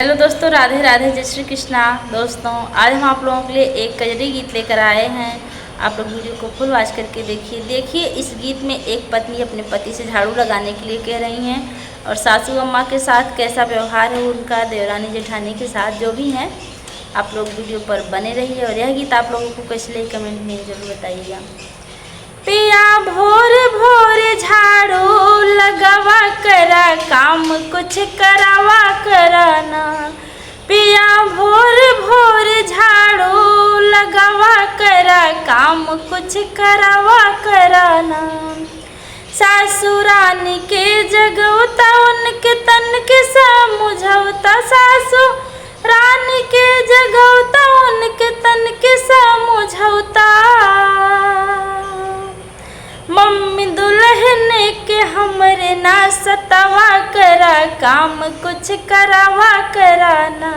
Hello दोस्तों, राधे राधे, जय श्री कृष्णा। दोस्तों आज हम आप लोगों के लिए एक कजरी गीत लेकर आए हैं। आप लोग वीडियो को फुल वॉच करके देखिए। इस गीत में एक पत्नी अपने पति से झाड़ू लगाने के लिए कह रही हैं और सासू अम्मा के साथ कैसा व्यवहार है उनका, देवरानी जेठानी के साथ जो भी हैं। आप लोग वीडियो पर बने रहिए और यह गीत आप लोगों को कैसे लगे कमेंट में ज़रूर बताइएगा। पिया भोर भोर झाड़ू लगावा करा, काम कुछ करावा कराना। पिया भोर भोर झाड़ू लगावा करा, काम कुछ करावा कराना। सासू रानी के जगवता उनके तन के समझौता, सासू रानी के जगवता उनके तन के समझौता। मम्मी दुल्हन के हमरे ना सतावा करा, काम कुछ करावा कराना।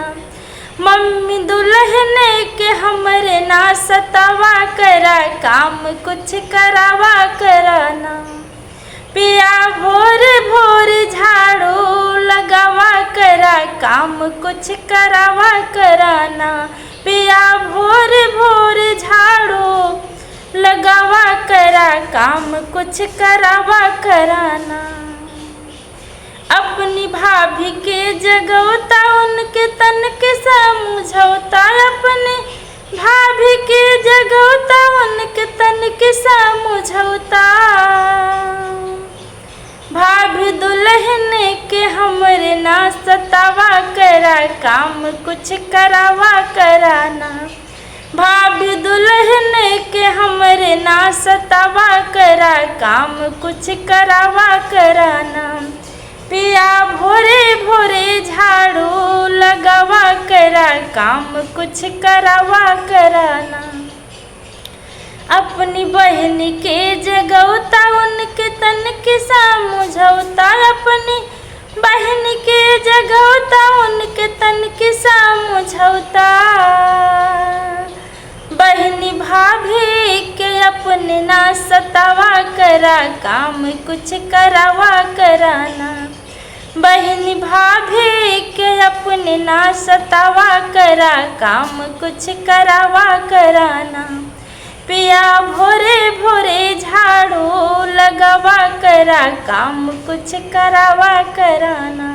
मम्मी दुल्हन के हमरे ना सतावा करा, काम कुछ करावा कराना। पिया भोर भोर झाड़ू लगावा करा, काम कुछ करावा कराना। पिया भोर भोर झाड़ू लगावा करा, काम कुछ करावा कराना। अपनी भाभी के जगवता उनके तन के समझौता, अपनी भाभी के जगवता उनके तन के समझौता। भाभी दुल्हन के हमरे ना सतावा करा, काम कुछ करावा कराना। भाभी दुल्हन के हमरे ना सतावा करा, काम कुछ करावा कराना। पिया भोरे भोरे झाड़ू लगावा करा, काम कुछ करावा कराना। अपनी बहन के जगवता उनके तन के समझौता, अपनी बहन के जगवता उनके तन के समझौता। बहनी भाभी के अपने ना सतावा करा, काम कुछ करावा कराना। बहनी भाभी के अपने ना सतावा करा, काम कुछ करावा कराना। पिया भोरे भोरे झाड़ू लगावा करा, काम कुछ करावा कराना।